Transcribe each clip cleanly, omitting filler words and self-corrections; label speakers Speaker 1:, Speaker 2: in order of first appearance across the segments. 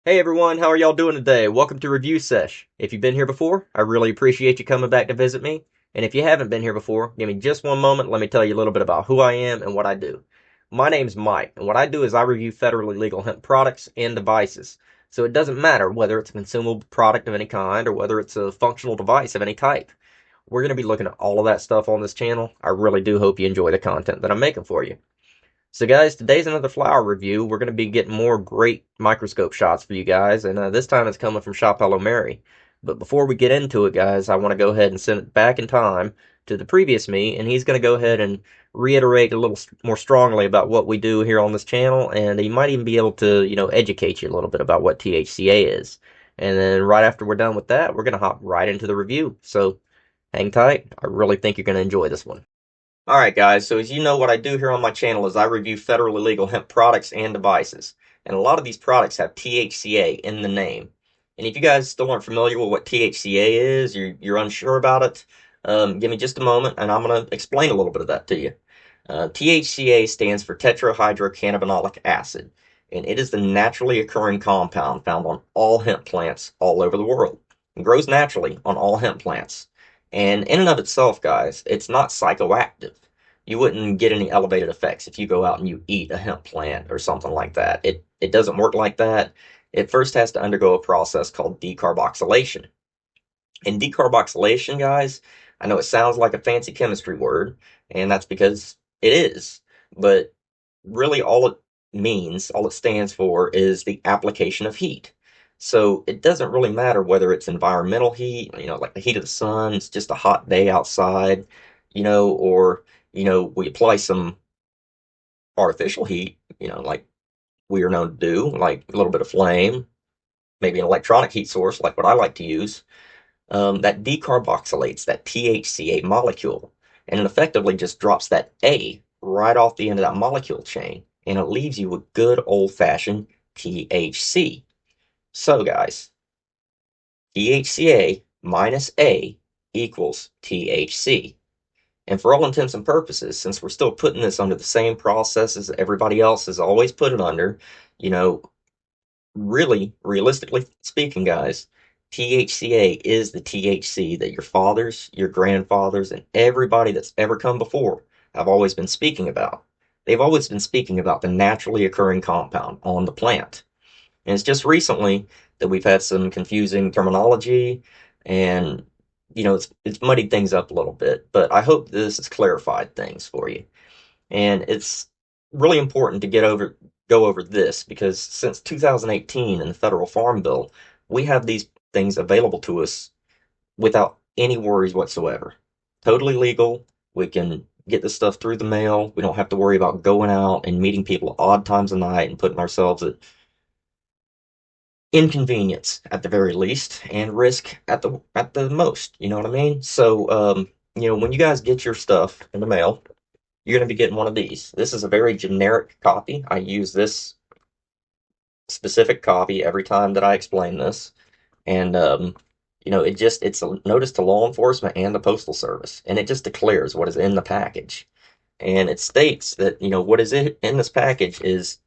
Speaker 1: Hey everyone, how are y'all doing today? Welcome to Review Sesh. If you've been here before, I really appreciate you coming back to visit me. And if you haven't been here before, give me just one moment, let me tell you a little bit about who I am and what I do. My name's Mike, and what I do is I review federally legal hemp products and devices. So it doesn't matter whether it's a consumable product of any kind or whether it's a functional device of any type. We're going to be looking at all of that stuff on this channel. I really do hope you enjoy the content that I'm making for you. So guys, today's another flower review. We're going to be getting more great microscope shots for you guys, and this time it's coming from ShopHelloMary. But before we get into it, guys, I want to go ahead and send it back in time to the previous me, and he's going to go ahead and reiterate a little more strongly about what we do here on this channel, and he might even be able to, educate you a little bit about what THCa is. And then right after we're done with that, we're going to hop right into the review. So hang tight. I really think you're going to enjoy this one. Alright guys, so as you know, what I do here on my channel is I review federally legal hemp products and devices. And a lot of these products have THCA in the name. And if you guys still aren't familiar with what THCA is, you're unsure about it, give me just a moment and I'm going to explain a little bit of that to you. THCA stands for tetrahydrocannabinolic acid, and it is the naturally occurring compound found on all hemp plants all over the world. It grows naturally on all hemp plants. And in and of itself, guys, it's not psychoactive. You wouldn't get any elevated effects if you go out and you eat a hemp plant or something like that. It doesn't work like that. It first has to undergo a process called decarboxylation. And decarboxylation, guys, I know it sounds like a fancy chemistry word, and that's because it is. But really, all it means, all it stands for, is the application of heat. So it doesn't really matter whether it's environmental heat, like the heat of the sun, it's just a hot day outside, or, we apply some artificial heat, like we are known to do, like a little bit of flame, maybe an electronic heat source, like what I like to use, that decarboxylates that THCA molecule, and it effectively just drops that A right off the end of that molecule chain, and it leaves you with good old-fashioned THC. So, guys, THCA minus A equals THC. And for all intents and purposes, since we're still putting this under the same processes everybody else has always put it under, you know, really, realistically speaking, guys, THCA is the THC that your fathers, your grandfathers, and everybody that's ever come before have always been speaking about. They've always been speaking about the naturally occurring compound on the plant. And it's just recently that we've had some confusing terminology and it's muddied things up a little bit, but I hope this has clarified things for you. And it's really important to go over this because since 2018 in the federal farm bill, we have these things available to us without any worries whatsoever. Totally legal. We can get this stuff through the mail. We don't have to worry about going out and meeting people at odd times of night and putting ourselves at inconvenience at the very least and risk at the most. You know what I mean? So when you guys get your stuff in the mail, you're going to be getting one of these. This is a very generic copy. I use this specific copy every time that I explain this. And, it's a notice to law enforcement and the Postal Service. And it just declares what is in the package. And it states that, what is in this package is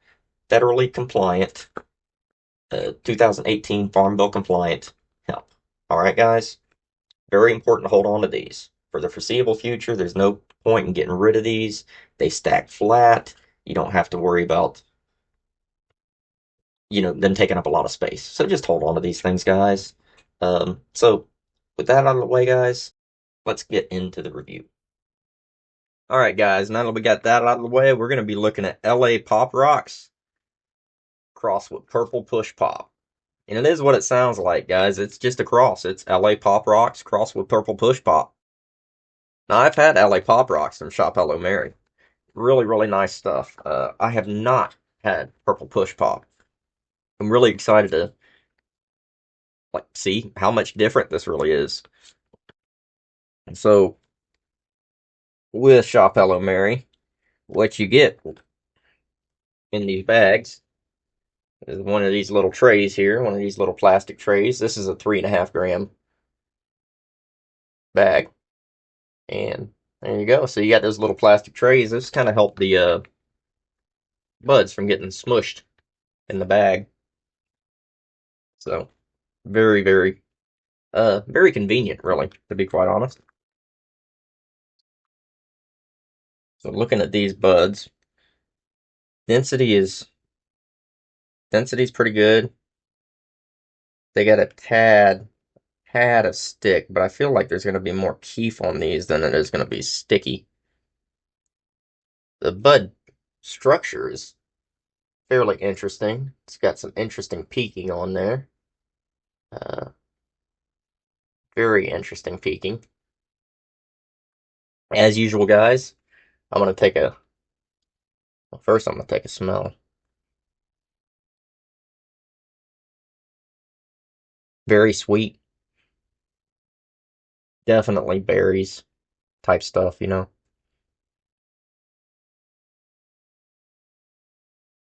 Speaker 1: federally compliant, 2018 Farm Bill compliant hemp. All right, guys? Very important to hold on to these. For the foreseeable future, there's no point in getting rid of these. They stack flat. You don't have to worry about, them taking up a lot of space. So just hold on to these things, guys. So with that out of the way, guys, let's get into the review. All right, guys, now that we got that out of the way, we're going to be looking at LA Pop Rocks crossed with Purple Push Pop. And it is what it sounds like, guys. It's just a cross. It's LA Pop Rocks crossed with Purple Push Pop. Now, I've had LA Pop Rocks from ShopHelloMary. Really, really nice stuff. I have not had Purple Push Pop. I'm really excited to see how much different this really is. And so, with ShopHelloMary, what you get in these bags is one of these little trays here, one of these little plastic trays. This is a 3.5 gram bag. And there you go. So you got those little plastic trays. This kind of help the buds from getting smushed in the bag. So very, very convenient, really, to be quite honest. So looking at these buds, density is density's pretty good. They got a tad of stick, but I feel like there's going to be more keef on these than it is going to be sticky. The bud structure is fairly interesting. It's got some interesting peaking on there. Uh, very interesting peaking. As usual, guys, I'm going to take a, well, first I'm going to take a smell. Very sweet. Definitely berries type stuff, you know.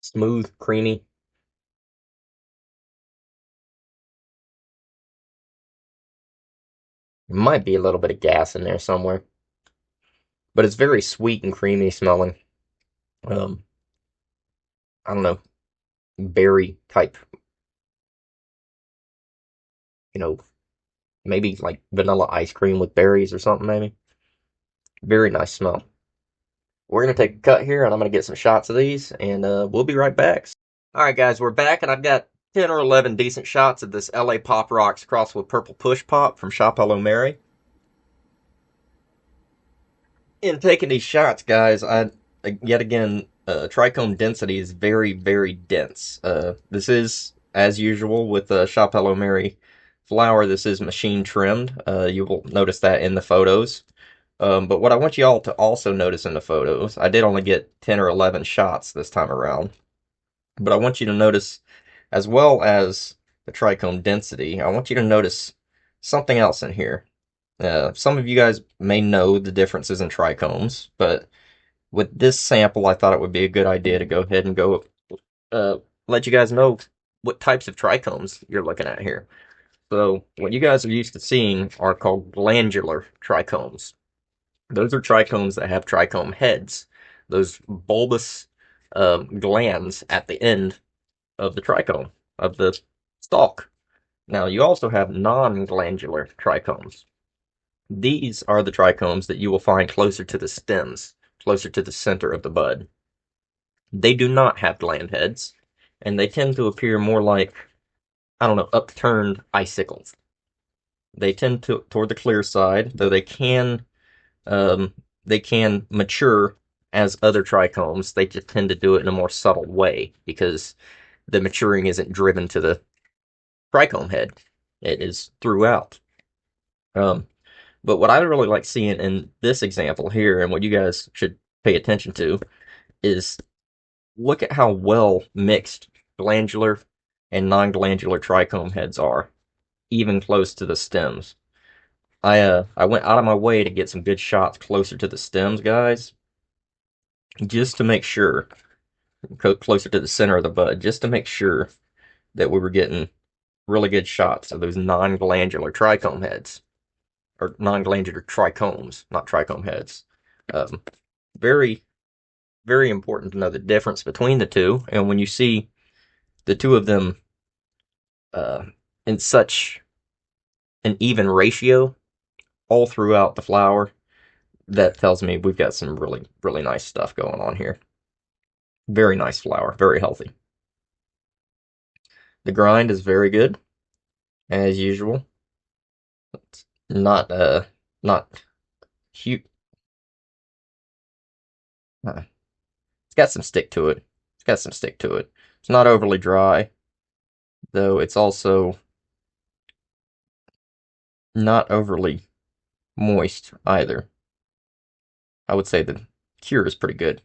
Speaker 1: Smooth, creamy. Might be a little bit of gas in there somewhere, but it's very sweet and creamy smelling. Um, I don't know, berry type, you know, maybe like vanilla ice cream with berries or something, maybe. Very nice smell. We're going to take a cut here and I'm going to get some shots of these and we'll be right back. All right, guys, we're back and I've got 10 or 11 decent shots of this LA Pop Rocks crossed with Purple Push Pop from ShopHelloMary. In taking these shots, guys, I yet again, trichome density is very dense. This is, as usual, with ShopHelloMary flower, this is machine trimmed. You will notice that in the photos. But what I want you all to also notice in the photos, I did only get 10 or 11 shots this time around, but I want you to notice, as well as the trichome density, I want you to notice something else in here. Some of you guys may know the differences in trichomes, but with this sample, I thought it would be a good idea to go ahead and go uh, let you guys know what types of trichomes you're looking at here. So, what you guys are used to seeing are called glandular trichomes. Those are trichomes that have trichome heads, those bulbous glands at the end of the trichome, of the stalk. Now, you also have non-glandular trichomes. These are the trichomes that you will find closer to the stems, closer to the center of the bud. They do not have gland heads, and they tend to appear more like, I don't know, upturned icicles. They tend to toward the clear side, though they can mature as other trichomes. They just tend to do it in a more subtle way because the maturing isn't driven to the trichome head. It is throughout. Um, but what I really like seeing in this example here, and what you guys should pay attention to, is look at how well mixed glandular and non-glandular trichome heads are, even close to the stems. I went out of my way to get some good shots closer to the stems, guys, just to make sure, closer to the center of the bud, just to make sure that we were getting really good shots of those non-glandular trichome heads, or non-glandular trichomes, not trichome heads. Um, very, very important to know the difference between the two, and when you see the two of them uh, in such an even ratio all throughout the flower, that tells me we've got some really nice stuff going on here. Very nice flower, very healthy. The grind is very good, as usual. It's not cute. It's got some stick to it. It's got some stick to it. It's not overly dry, though it's also not overly moist either. I would say the cure is pretty good.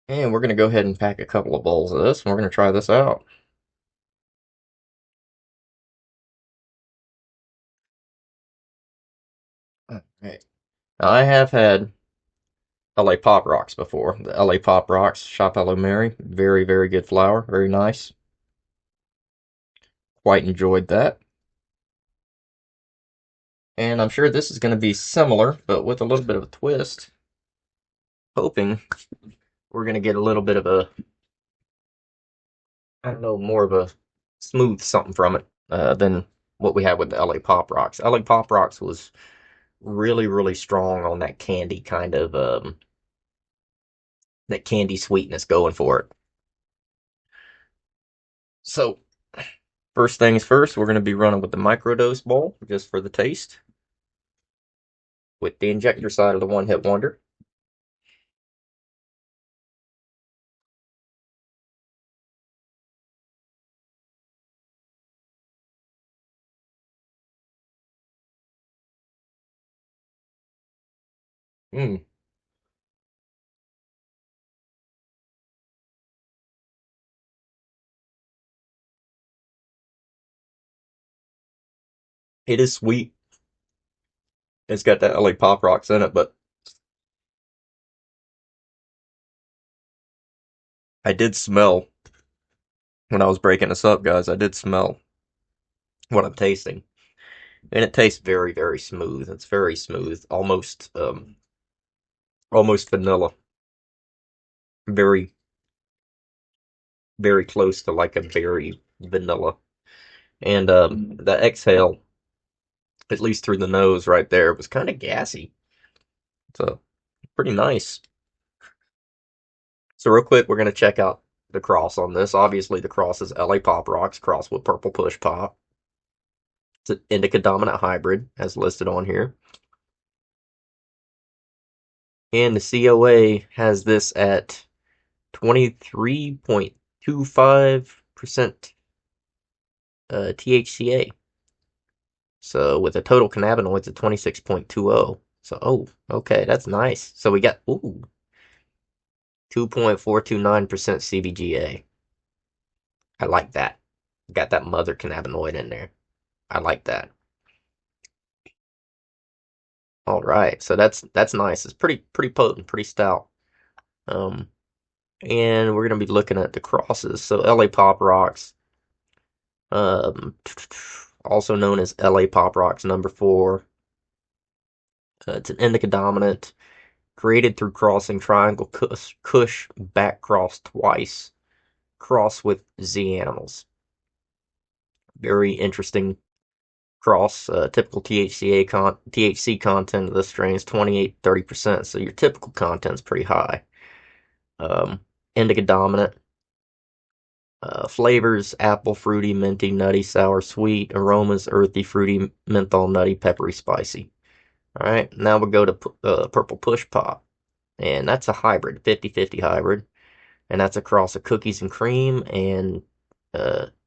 Speaker 1: And we're going to go ahead and pack a couple of bowls of this, and we're going to try this out. Alright. I have had LA Pop Rocks before. The LA Pop Rocks, ShopHelloMary. Very good flower. Very nice. Quite enjoyed that. And I'm sure this is going to be similar, but with a little bit of a twist. Hoping we're going to get a little bit of I don't know, more of a smooth something from it than what we had with the LA Pop Rocks. LA Pop Rocks was really, really strong on that candy kind of that candy sweetness going for it. So first things first, we're going to be running with the microdose bowl just for the taste with the injector side of the one hit wonder. Mm, it is sweet. It's got that LA Pop Rocks in it, but I did smell when I was breaking this up, guys. I did smell what I'm tasting, and it tastes very, very smooth. It's very smooth, almost vanilla, very, very close to like a berry vanilla. And the exhale, at least through the nose right there, was kind of gassy. So pretty nice. So real quick, we're gonna check out the cross on this. Obviously, the cross is LA Pop Rocks cross with Purple Push Pop. It's an indica dominant hybrid, as listed on here. And the COA has this at 23.25% THCa. So with a total cannabinoids of 26.20. So, oh, okay, that's nice. So we got, 2.429% CBGA. I like that. Got that mother cannabinoid in there. I like that. All right, so that's nice. It's pretty potent, pretty stout. Um, and we're gonna be looking at the crosses. So LA Pop Rocks, um, also known as LA Pop Rocks number 4. It's an indica dominant, created through crossing triangle Kush back cross twice, cross with Z animals. Very interesting cross. Typical THC content of this strain is 28-30%, so your typical content's pretty high. Um, Indica dominant. Flavors: apple, fruity, minty, nutty, sour, sweet. Aromas: earthy, fruity, menthol, nutty, peppery, spicy. All right, now we'll go to Purple Push Pop, and that's a hybrid, 50-50 hybrid, and that's across a cookies and cream and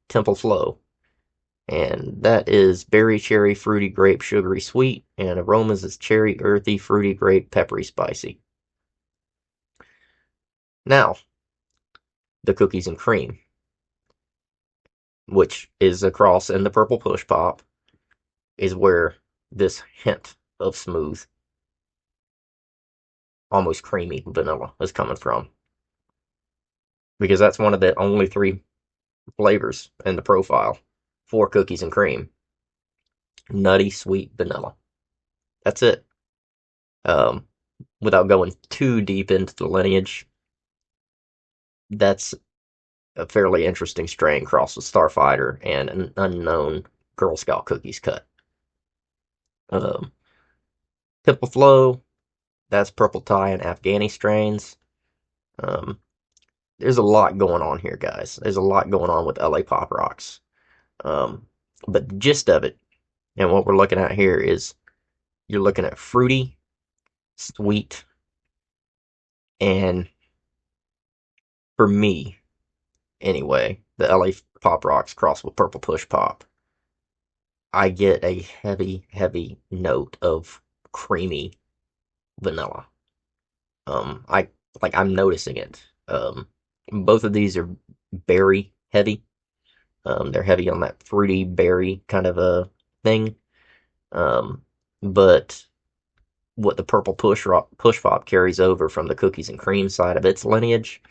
Speaker 1: Temple Flow. And that is berry, cherry, fruity, grape, sugary, sweet, and aromas is cherry, earthy, fruity, grape, peppery, spicy. Now, the cookies and cream, which is across in the Purple Push Pop, is where this hint of smooth, almost creamy vanilla is coming from. Because that's one of the only 3 flavors in the profile for cookies and cream. Nutty, sweet, vanilla. That's it. Um, Without going too deep into the lineage, that's a fairly interesting strain crossed with Starfighter and an unknown Girl Scout cookies cut. Um, Pimple Flow, that's Purple Tie and Afghani strains. Um, there's a lot going on here, guys. There's a lot going on with LA Pop Rocks. But the gist of it, and what we're looking at here is you're looking at fruity, sweet, and for me, anyway, the LA Pop Rocks crossed with Purple Push Pop. I get a heavy, heavy note of creamy vanilla. I I'm noticing it. Both of these are berry heavy. They're heavy on that fruity berry kind of a thing. Um, but what the Purple Push Pop carries over from the cookies and cream side of its lineage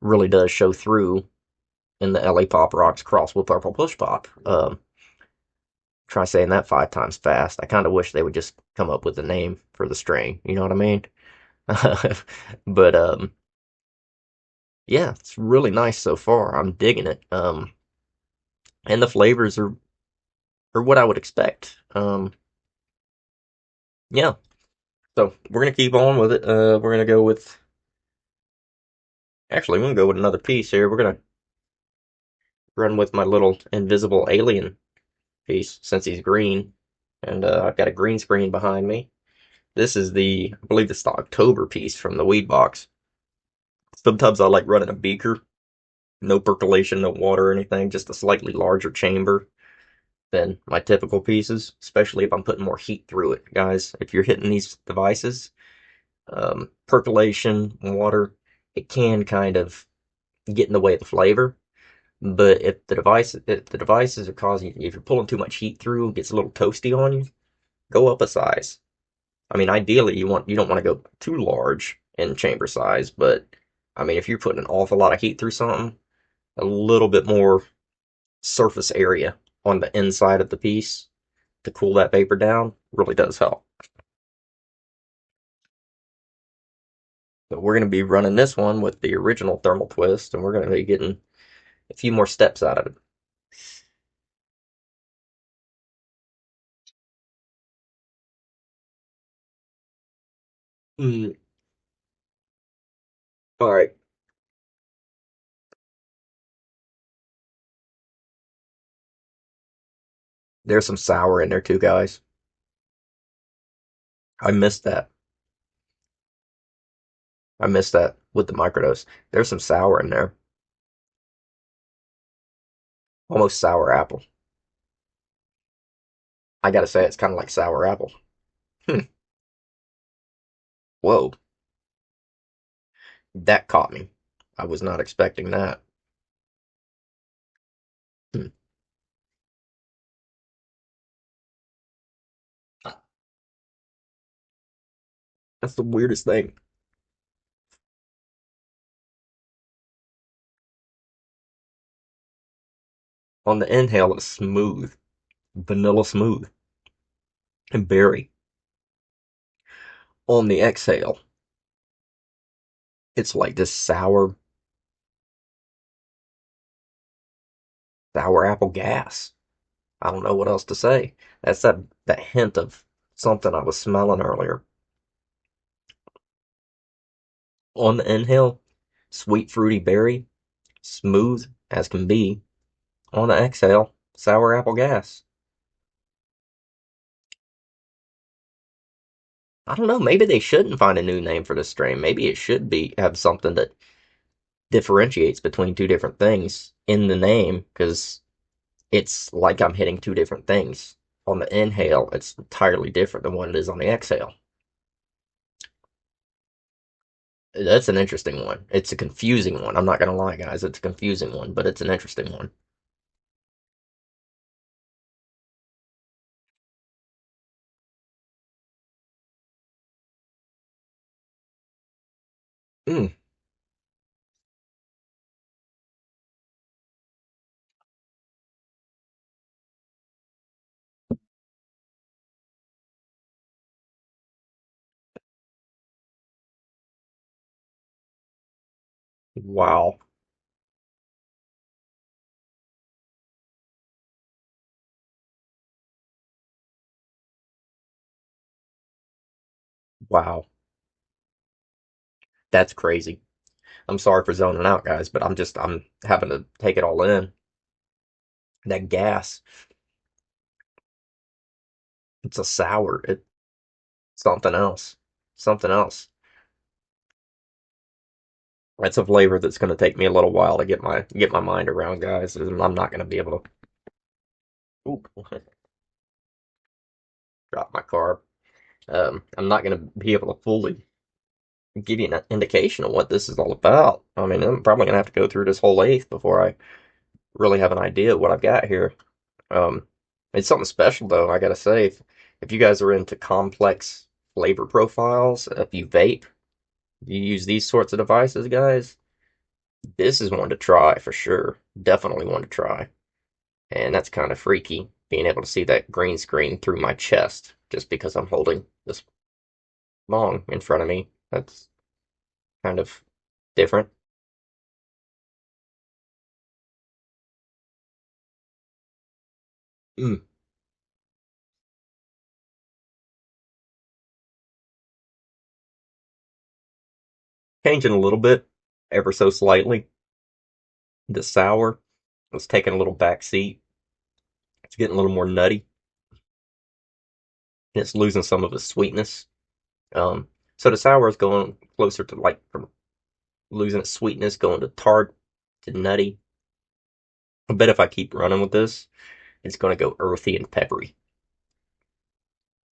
Speaker 1: really does show through in the LA Pop Rocks cross with Purple Push Pop. Try saying that 5 times fast. I kind of wish they would just come up with a name for the strain. You know what I mean? But Yeah, it's really nice so far. I'm digging it. And the flavors are what I would expect. Yeah. So we're gonna keep on with it. We're gonna go with actually we're gonna go with another piece here. We're gonna run with my little invisible alien piece since he's green, and I've got a green screen behind me. This is I believe it's the October piece from the weed box. Sometimes I like running a beaker, no percolation, no water or anything, just a slightly larger chamber than my typical pieces, especially if I'm putting more heat through it. Guys, if you're hitting these devices, percolation, water, it can kind of get in the way of the flavor. But if the devices are causing, if you're pulling too much heat through, it gets a little toasty on you, go up a size. I mean, ideally, you don't want to go too large in chamber size, but I mean, if you're putting an awful lot of heat through something, a little bit more surface area on the inside of the piece to cool that vapor down really does help. So we're going to be running this one with the original thermal twist, and we're going to be getting a few more steps out of it. Mm. All right, there's some sour in there too, guys. I missed that. I missed that with the microdose. There's some sour in there, almost sour apple. I gotta say, it's kind of like sour apple. Hmm. Whoa, that caught me. I was not expecting that. Hmm. That's the weirdest thing. On the inhale, it's smooth, vanilla smooth, and berry. On the exhale, it's like this sour apple gas. I don't know what else to say. That's that hint of something I was smelling earlier. On the inhale, sweet fruity berry, smooth as can be. On the exhale, sour apple gas. I don't know. Maybe they shouldn't find a new name for this strain. Maybe it should be have something that differentiates between two different things in the name, because it's like I'm hitting two different things. On the inhale, it's entirely different than what it is on the exhale. That's an interesting one. It's a confusing one. I'm not gonna lie, guys. It's a confusing one, but it's an interesting one. Mm, wow. Wow. That's crazy. I'm sorry for zoning out, guys, but I'm having to take it all in. That gas, it's a sour. It's something else. Something else. That's a flavor that's going to take me a little while to get my mind around, guys. I'm not going to be able to. Ooh, drop my carb. I'm not going to be able to fully give you an indication of what this is all about. I mean, I'm probably going to have to go through this whole eighth before I really have an idea of what I've got here. Um, it's something special, though. I got to say, if you guys are into complex flavor profiles, if you vape, you use these sorts of devices, guys. This is one to try for sure. Definitely one to try. And that's kind of freaky, being able to see that green screen through my chest just because I'm holding this bong in front of me. That's kind of different. Mm. Changing a little bit, ever so slightly. The sour is taking a little back seat. It's getting a little more nutty. And it's losing some of its sweetness. Um, so the sour is going closer to like from losing its sweetness, going to tart to nutty. I bet if I keep running with this, it's going to go earthy and peppery.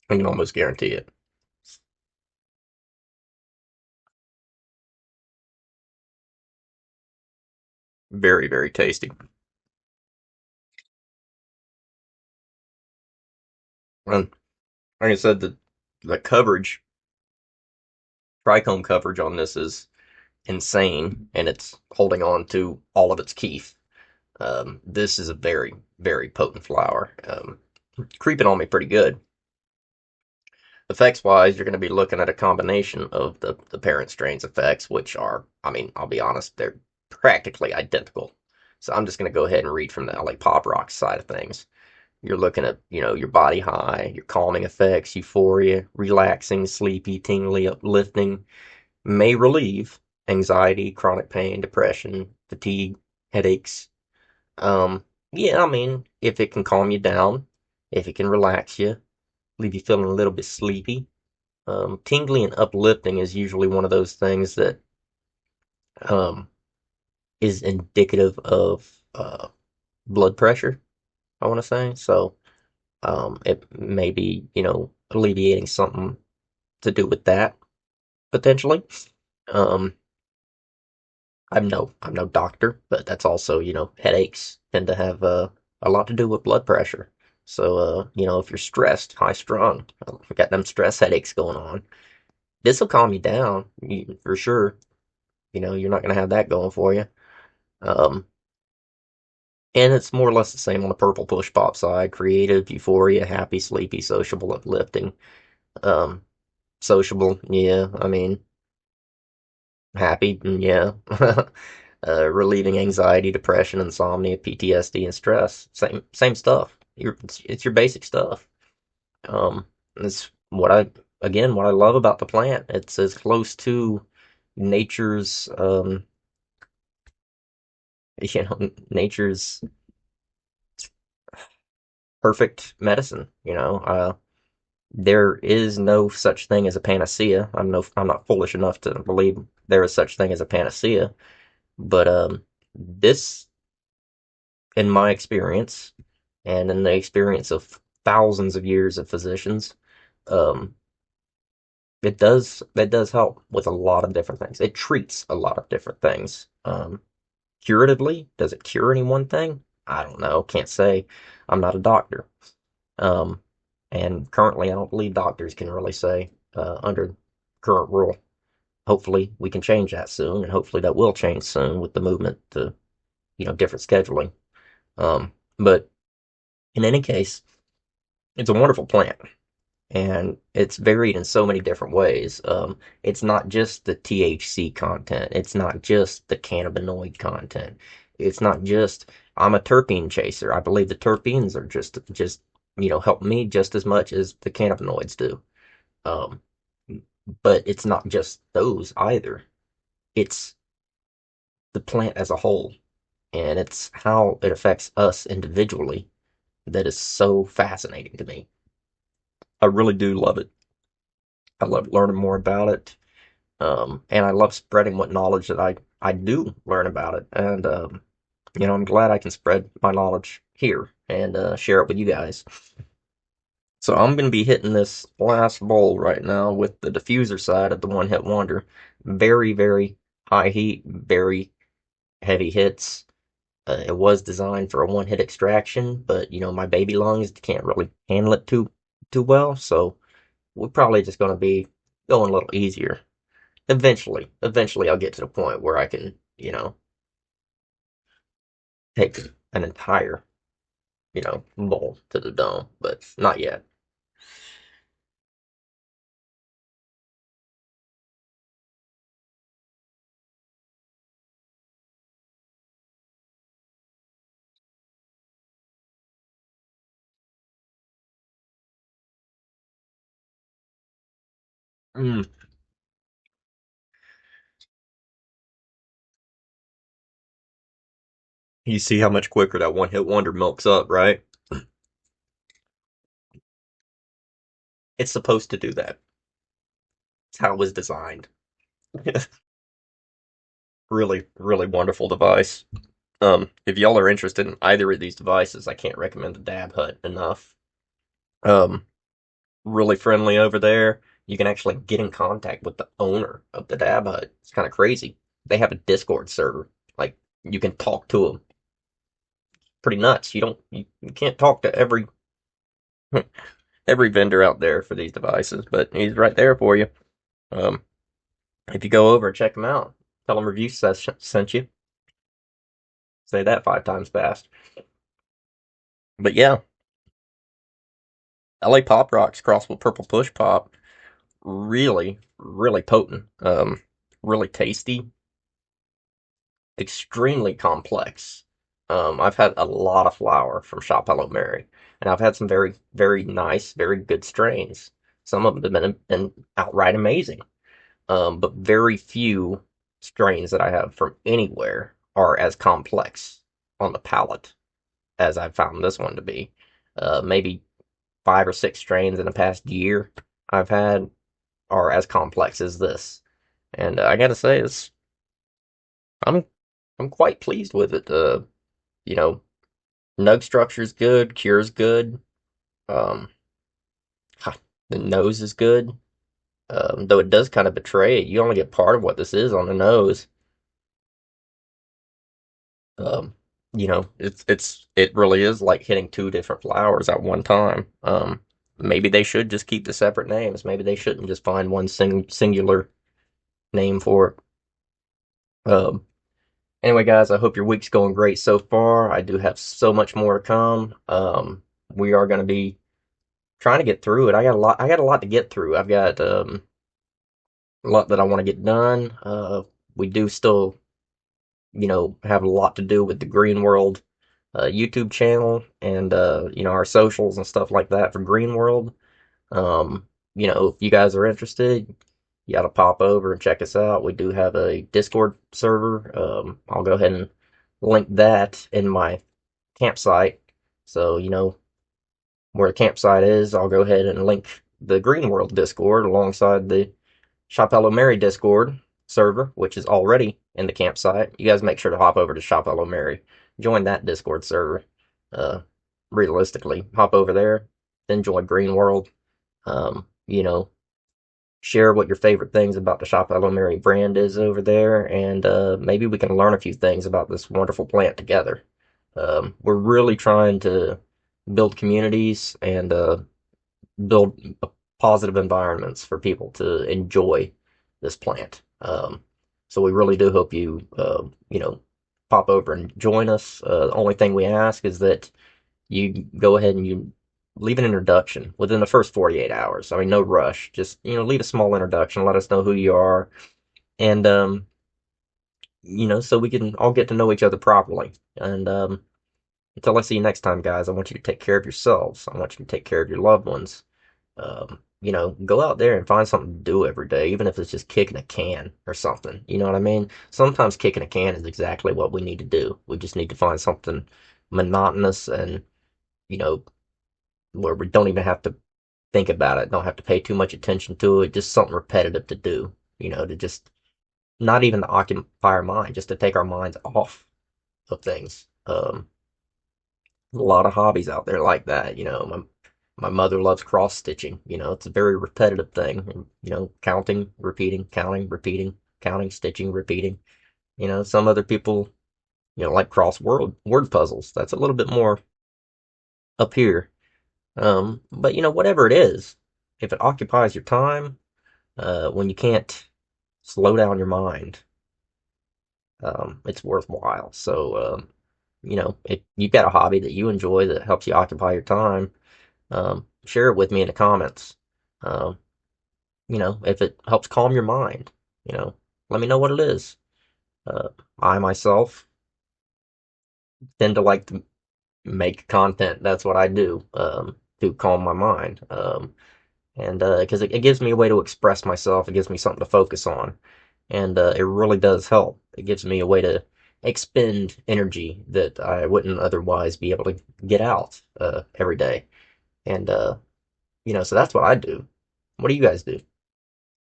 Speaker 1: I can almost guarantee it. Very, very tasty. And like I said, the coverage, trichome coverage on this is insane, and it's holding on to all of its keef. This is a very, very potent flower. Creeping on me pretty good. Effects wise, you're going to be looking at a combination of the parent strain's effects, which are, I mean, I'll be honest, they're practically identical. So I'm just going to go ahead and read from the LA Pop Rock side of things. You're looking at, your body high, your calming effects, euphoria, relaxing, sleepy, tingly, uplifting, may relieve anxiety, chronic pain, depression, fatigue, headaches. Yeah, I mean, if it can calm you down, if it can relax you, leave you feeling a little bit sleepy. Tingly and uplifting is usually one of those things that um, is indicative of blood pressure, I want to say. So it may be, alleviating something to do with that potentially. Um, I'm no doctor, but that's also, headaches tend to have a lot to do with blood pressure. So, if you're stressed, high strung, got them stress headaches going on, this will calm you down for sure. You're not going to have that going for you. Um, and it's more or less the same on the purple push pop side: creative, euphoria, happy, sleepy, sociable, uplifting. Um, Sociable, yeah. I mean, happy, yeah. Relieving anxiety, depression, insomnia, PTSD, and stress. Same stuff. It's your basic stuff. It's what I love about the plant. It's as close to nature's nature's perfect medicine. There is no such thing as a panacea. I'm not foolish enough to believe there is such thing as a panacea, but this, in my experience, and in the experience of thousands of years of physicians, um, it does help with a lot of different things. It treats a lot of different things. Curatively, does it cure any one thing? I don't know. Can't say. I'm not a doctor. Um, and currently, I don't believe doctors can really say under current rule. Hopefully, we can change that soon, and hopefully, that will change soon with the movement to different scheduling. But in any case, it's a wonderful plant, and it's varied in so many different ways. It's not just the THC content. It's not just the cannabinoid content. It's not just I'm a terpene chaser. I believe the terpenes are just help me just as much as the cannabinoids do. Um, but it's not just those either. It's the plant as a whole, and it's how it affects us individually that is so fascinating to me. I really do love it. I love learning more about it. And I love spreading what knowledge that I do learn about it. And, I'm glad I can spread my knowledge here and share it with you guys. So I'm going to be hitting this last bowl right now with the diffuser side of the One Hit Wonder. Very, very high heat, very heavy hits. It was designed for a one hit extraction, but my baby lungs can't really handle it too well, so we're probably just going to be going a little easier. Eventually, I'll get to the point where I can, take an entire, bowl to the dome, but not yet. Mm. You see how much quicker that one hit wonder milks up, right? It's supposed to do that. It's how it was designed. Really, really wonderful device. If y'all are interested in either of these devices, I can't recommend the Dab Hut enough. Um, really friendly over there. You can actually get in contact with the owner of the Dab Hut. It's kind of crazy. They have a Discord server. Like you can talk to them. Pretty nuts. You can't talk to every vendor out there for these devices, but he's right there for you. Um, if you go over and check him out, tell him review sent you. Say that 5 times fast. But yeah, LA Pop Rocks crossed with Purple Push Pop. Really, really potent. Really tasty. Extremely complex. I've had a lot of flower from ShopHelloMary, and I've had some very, very nice, very good strains. Some of them have been outright amazing. But very few strains that I have from anywhere are as complex on the palate as I've found this one to be. Maybe 5 or 6 strains in the past year I've had are as complex as this, and I gotta say, I'm I'm quite pleased with it. You know, nug structure's good, cure's good. Um, the nose is good. Though it does kind of betray it. You only get part of what this is on the nose. Um, it really is like hitting 2 different flowers at one time. Maybe they should just keep the separate names. Maybe they shouldn't just find one singular name for it. Anyway, guys, I hope your week's going great so far. I do have so much more to come. We are going to be trying to get through it. I got a lot. I got a lot to get through. I've got a lot that I want to get done. We do still, have a lot to do with the Green World YouTube channel and our socials and stuff like that for Green World. If you guys are interested, you gotta pop over and check us out. We do have a Discord server. I'll go ahead and link that in my campsite. So, where the campsite is, I'll go ahead and link the Green World Discord alongside the ShopHelloMary Discord server, which is already in the campsite. You guys make sure to hop over to ShopHelloMary, join that Discord server. Uh, Realistically, hop over there, then join Green World. Um, you know, Share what your favorite things about the ShopHelloMary brand is over there, and maybe we can learn a few things about this wonderful plant together. We're really trying to build communities and build positive environments for people to enjoy this plant. So we really do hope you pop over and join us. The only thing we ask is that you go ahead and you leave an introduction within the first 48 hours. I mean, no rush. Just, leave a small introduction. Let us know who you are. And, so we can all get to know each other properly. And, until I see you next time, guys, I want you to take care of yourselves. I want you to take care of your loved ones. Go out there and find something to do every day, even if it's just kicking a can or something. You know what I mean? Sometimes kicking a can is exactly what we need to do. We just need to find something monotonous and, you know, where we don't even have to think about it, don't have to pay too much attention to it, just something repetitive to do, to just not even to occupy our mind, just to take our minds off of things. A lot of hobbies out there like that. My mother loves cross stitching. It's a very repetitive thing. And, counting, repeating, counting, stitching, repeating. Some other people, like cross word puzzles. That's a little bit more up here. But whatever it is, if it occupies your time, when you can't slow down your mind, it's worthwhile. So, if you've got a hobby that you enjoy that helps you occupy your time, share it with me in the comments. Um, if it helps calm your mind, let me know what it is. Uh, I myself tend to like to make content. That's what I do, to calm my mind. and because it gives me a way to express myself, it gives me something to focus on, and it really does help. It gives me a way to expend energy that I wouldn't otherwise be able to get out every day, and so that's what I do. What do you guys do?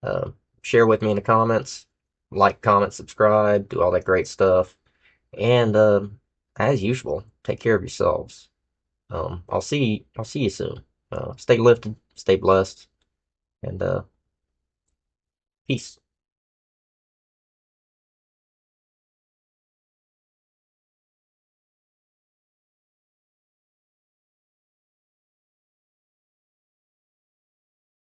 Speaker 1: Uh, Share with me in the comments. Like, comment, subscribe, do all that great stuff. And as usual, take care of yourselves. I'll see you soon. Stay lifted, stay blessed, and peace.